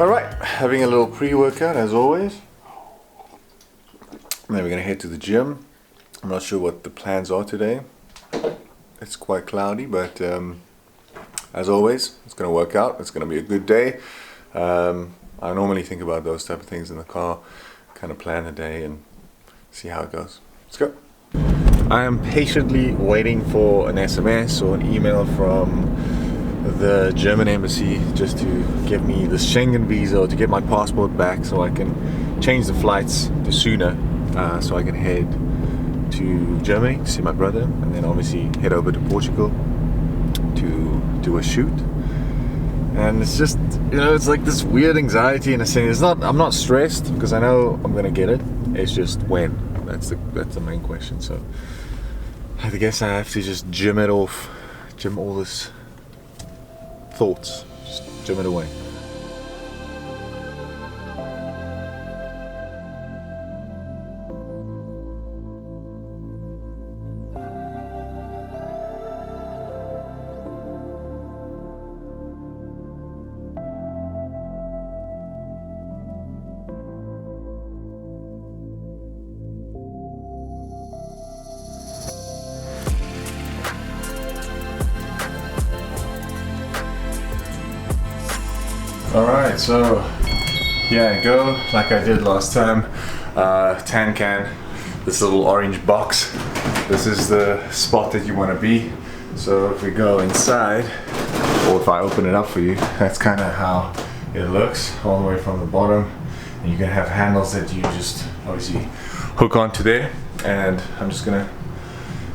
Alright, having a little pre-workout as always. And then we're going to head to the gym. I'm not sure what the plans are today. It's quite cloudy, but as always, it's going to work out. It's going to be a good day. I normally think about those type of things in the car, kind of plan the day and see how it goes. Let's go. I am patiently waiting for an SMS or an email from the German embassy just to give me the Schengen visa or to get my passport back so I can change the flights to sooner, so I can head to Germany to see my brother and then obviously head over to Portugal to do a shoot. And it's just, it's like this weird anxiety in a sense. I'm not stressed because I know I'm gonna get it. It's just when. That's the main question. So I guess I have to just gym it off, gym all this thoughts, just gym it away. Alright, so yeah, I go like I did last time. Tan can, this little orange box. This is the spot that you want to be. So if we go inside, or if I open it up for you, that's kind of how it looks, all the way from the bottom. And you can have handles that you just obviously hook onto there. And I'm just gonna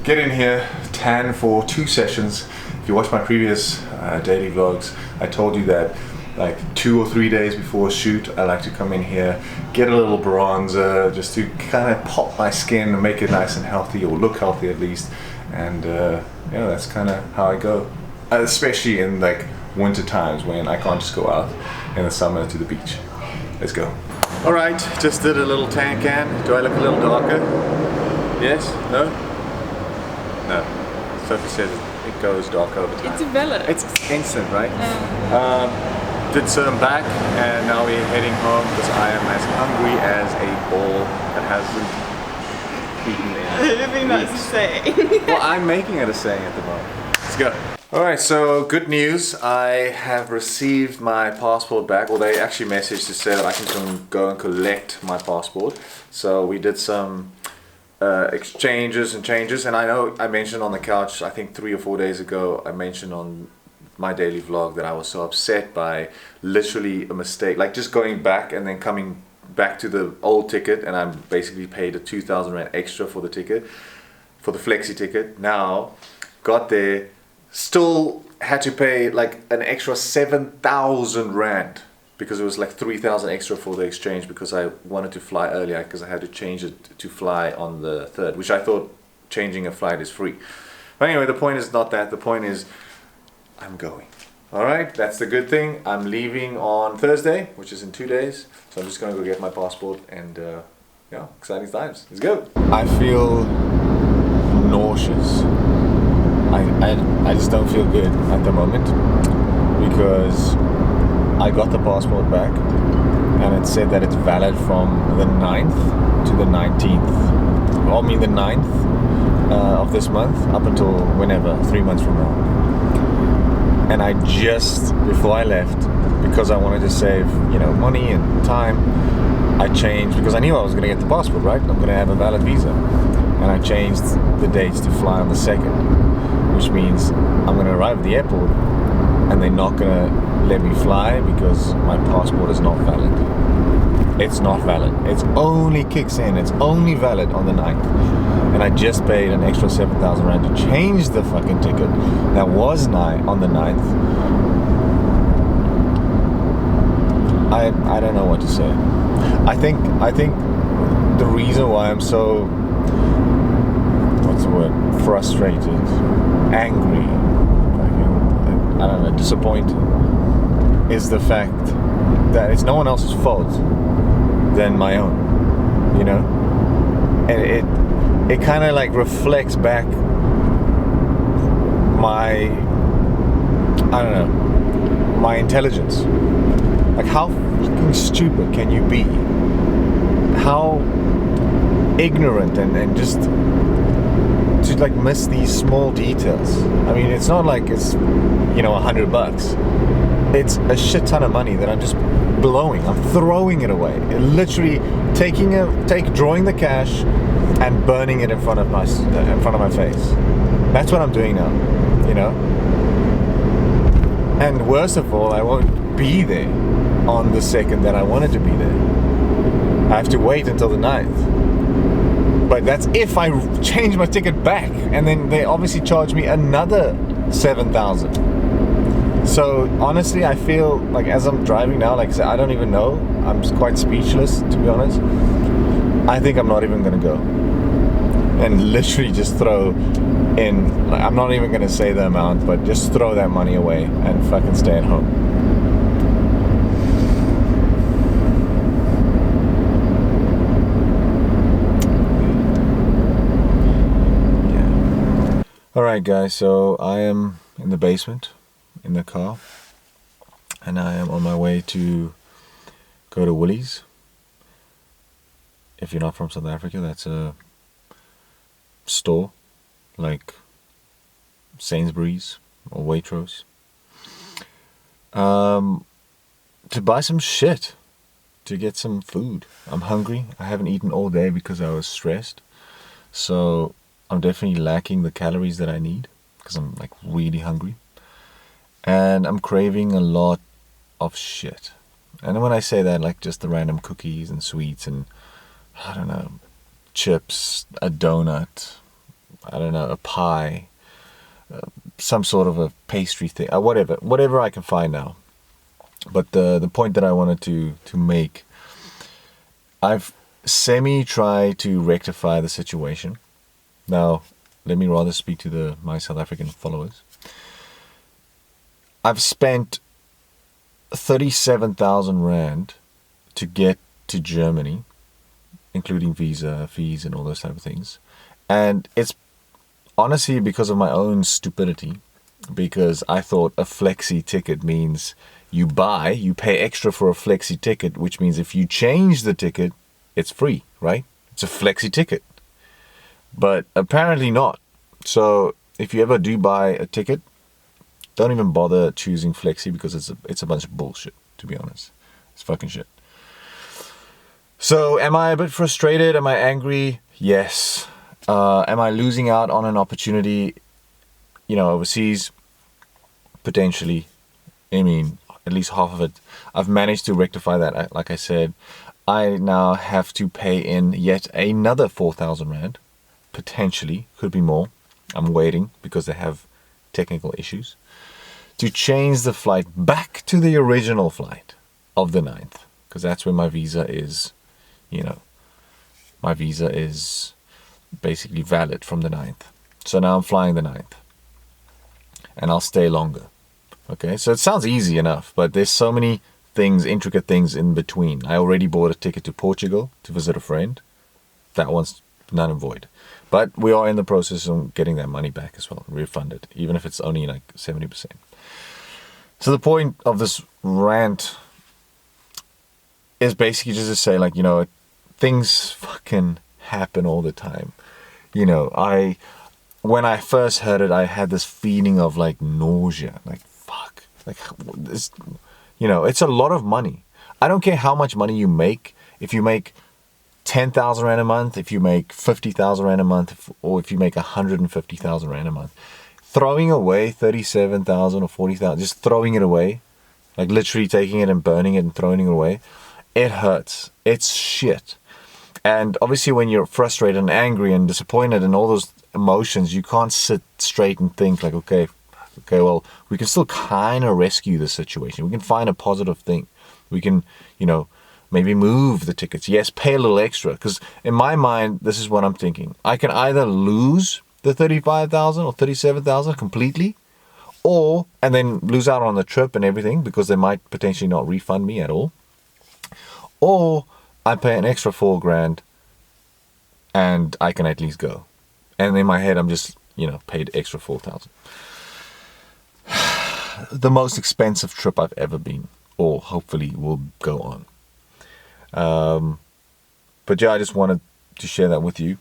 get in here, tan for 2 sessions. If you watch my previous daily vlogs, I told you that like 2 or 3 days before a shoot, I like to come in here, get a little bronzer, just to kind of pop my skin and make it nice and healthy, or look healthy at least. And that's kind of how I go, especially in like winter times when I can't just go out in the summer to the beach. Let's go. All right, just did a little tan can. Do I look a little darker? Yes? No? No. Sophie says it goes dark over time. It develops. It's instant, right? Did some back, and now we're heading home because I am as hungry as a ball that hasn't eaten in. I think that's a saying. Well, I'm making it a saying at the moment. Let's go. Alright, so good news. I have received my passport back. Well, they actually messaged to say that I can go and collect my passport. So we did some exchanges and changes, and I know I mentioned on the couch, I think 3 or 4 days ago, I mentioned on my daily vlog that I was so upset by literally a mistake, like just going back and then coming back to the old ticket, and I basically paid a 2,000 Rand extra for the ticket, for the flexi ticket. Now got there, still had to pay like an extra 7,000 Rand because it was like 3,000 extra for the exchange, because I wanted to fly earlier because I had to change it to fly on the 3rd, which I thought changing a flight is free. But anyway, the point is not that. The point is I'm going. Alright, that's the good thing. I'm leaving on Thursday, which is in 2 days. So I'm just gonna go get my passport, and exciting times. Let's go. I feel nauseous. I just don't feel good at the moment because I got the passport back and it said that it's valid from the 9th to the 19th. I mean the 9th of this month up until whenever, 3 months from now. And I just, before I left, because I wanted to save, money and time, I changed, because I knew I was going to get the passport, right? I'm going to have a valid visa. And I changed the dates to fly on the 2nd, which means I'm going to arrive at the airport and they're not going to let me fly because my passport is not valid. It's not valid. It only kicks in. It's only valid on the 9th. And I just paid an extra 7,000 Rand to change the fucking ticket that was on the 9th. I don't know what to say. I think the reason why I'm so, what's the word, frustrated, angry, I don't know, disappointed, is the fact that it's no one else's fault than my own, and it kind of like reflects back my, I don't know, my intelligence. Like, how fucking stupid can you be? How ignorant and just to like miss these small details. I mean, it's not like it's, you know, $100. It's a shit ton of money that I'm just blowing. I'm throwing it away. Literally drawing the cash and burning it in front of my face. That's what I'm doing now, you know. And worst of all, I won't be there on the second that I wanted to be there. I have to wait until the 9th. But that's if I change my ticket back, and then they obviously charge me another 7,000. So honestly, I feel like as I'm driving now, like I said, I don't even know. I'm quite speechless, to be honest. I think I'm not even gonna go. And literally just throw in, like, I'm not even gonna say the amount, but just throw that money away and fucking stay at home. Yeah. Alright guys, so I am in the basement, in the car, and I am on my way to go to Woolies. If you're not from South Africa, that's a store like Sainsbury's or Waitrose, to buy some shit, to get some food. I'm hungry. I haven't eaten all day because I was stressed, so I'm definitely lacking the calories that I need because I'm like really hungry, and I'm craving a lot of shit. And when I say that, like just the random cookies and sweets and, I don't know, chips, a donut, I don't know, a pie, some sort of a pastry thing, whatever I can find now. But the point that I wanted to make, I've semi-tried to rectify the situation. Now, let me rather speak to my South African followers. I've spent 37,000 Rand to get to Germany, including visa, fees, and all those type of things. And it's honestly because of my own stupidity, because I thought a flexi ticket means you pay extra for a flexi ticket, which means if you change the ticket, it's free, right? It's a flexi ticket. But apparently not. So if you ever do buy a ticket, don't even bother choosing flexi, because it's a bunch of bullshit, to be honest. It's fucking shit. So am I a bit frustrated? Am I angry? Yes. Am I losing out on an opportunity, you know, overseas? Potentially. I mean, at least half of it. I've managed to rectify that. Like I said, I now have to pay in yet another 4,000 Rand. Potentially. Could be more. I'm waiting because they have technical issues, to change the flight back to the original flight of the 9th. Because that's where my visa is, you know, my visa is basically valid from the 9th. So now I'm flying the 9th. And I'll stay longer. Okay, so it sounds easy enough, but there's so many things, intricate things in between. I already bought a ticket to Portugal to visit a friend. That one's null and void. But we are in the process of getting that money back as well, refunded, even if it's only like 70%. So the point of this rant is basically just to say, like, you know, things fucking happen all the time. You know, when I first heard it, I had this feeling of like nausea, like fuck, like this, you know, it's a lot of money. I don't care how much money you make. If you make 10,000 Rand a month, if you make 50,000 Rand a month, or if you make 150,000 Rand a month, throwing away 37,000 or 40,000, just throwing it away, like literally taking it and burning it and throwing it away, it hurts. It's shit. And obviously when you're frustrated and angry and disappointed and all those emotions, you can't sit straight and think like, okay, well, we can still kind of rescue the situation. We can find a positive thing. We can, you know, maybe move the tickets. Yes, pay a little extra. Because in my mind, this is what I'm thinking. I can either lose the 35,000 or 37,000 completely, and then lose out on the trip and everything, because they might potentially not refund me at all. Or I pay an extra 4 grand and I can at least go. And in my head, I'm just, you know, paid extra 4,000. The most expensive trip I've ever been or hopefully will go on. But yeah, I just wanted to share that with you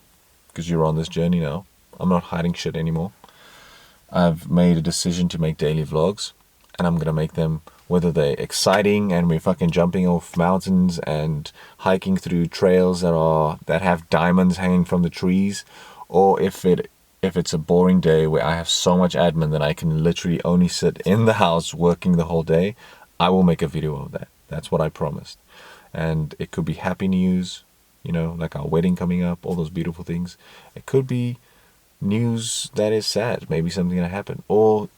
because you're on this journey now. I'm not hiding shit anymore. I've made a decision to make daily vlogs, and I'm going to make them whether they're exciting and we're fucking jumping off mountains and hiking through trails that have diamonds hanging from the trees, or if it's a boring day where I have so much admin that I can literally only sit in the house working the whole day, I will make a video of that. That's what I promised. And it could be happy news, like our wedding coming up, all those beautiful things. It could be news that is sad, maybe something that happened, or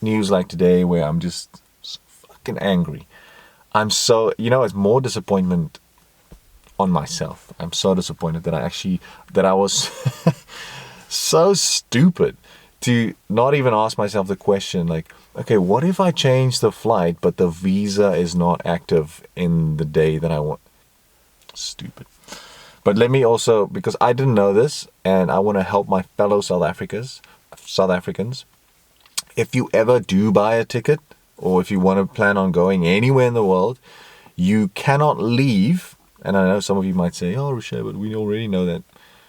news like today where I'm just fucking angry. I'm so, it's more disappointment on myself. I'm so disappointed that I was so stupid to not even ask myself the question, like, okay, what if I change the flight but the visa is not active in the day that I want? Stupid. But let me also, because I didn't know this, and I want to help my fellow South Africans. If you ever do buy a ticket, or if you want to plan on going anywhere in the world, you cannot leave. And I know some of you might say, oh, Roche, but we already know that.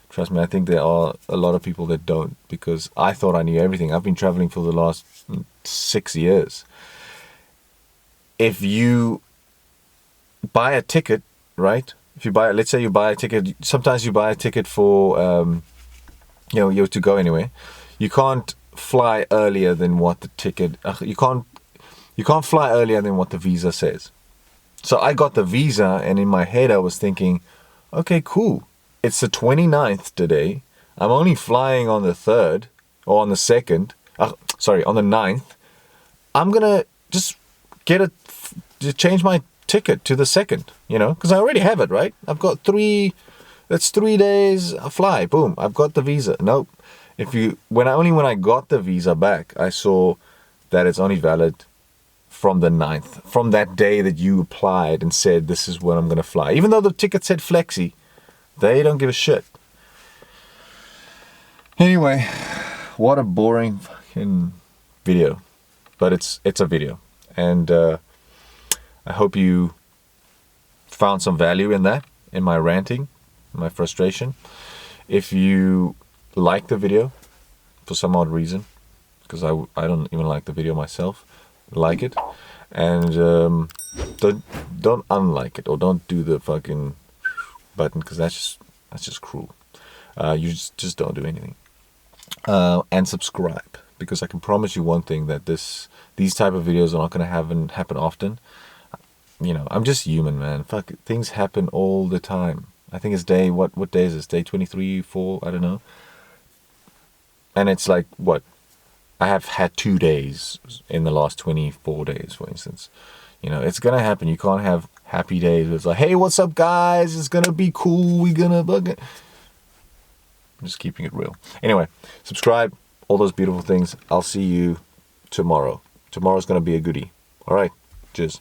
Trust me, I think there are a lot of people that don't, because I thought I knew everything. I've been traveling for the last 6 years. If you buy a ticket, right? Let's say you buy a ticket, sometimes you buy a ticket for, you to go anywhere. You can't fly earlier than what the ticket, you can't fly earlier than what the visa says. So I got the visa, and in my head I was thinking, okay, cool. It's the 29th today. I'm only flying on the 3rd, or on the 2nd, on the 9th. I'm gonna just change my ticket to the 2nd, because I already have it, right? I've got 3 days a fly, boom, I've got the visa. Nope. When I got the visa back, I saw that it's only valid from the 9th, from that day that you applied and said, this is when I'm going to fly. Even though the ticket said flexi, they don't give a shit. Anyway, what a boring fucking video. But it's a video. And I hope you found some value in that, in my ranting, my frustration. If you like the video for some odd reason, because I don't even like the video myself, like it, and don't unlike it, or don't do the fucking button, because that's just cruel. You just don't do anything, and subscribe, because I can promise you one thing, that these type of videos are not going to happen often. I'm just human, man. Fuck, things happen all the time. I think it's what day is this? Day 23, 4, I don't know. And it's like, what? I have had 2 days in the last 24 days, for instance. It's going to happen. You can't have happy days where it's like, hey, what's up, guys? It's going to be cool. We're going to bug it. I'm just keeping it real. Anyway, subscribe, all those beautiful things. I'll see you tomorrow. Tomorrow's going to be a goodie. All right. Cheers.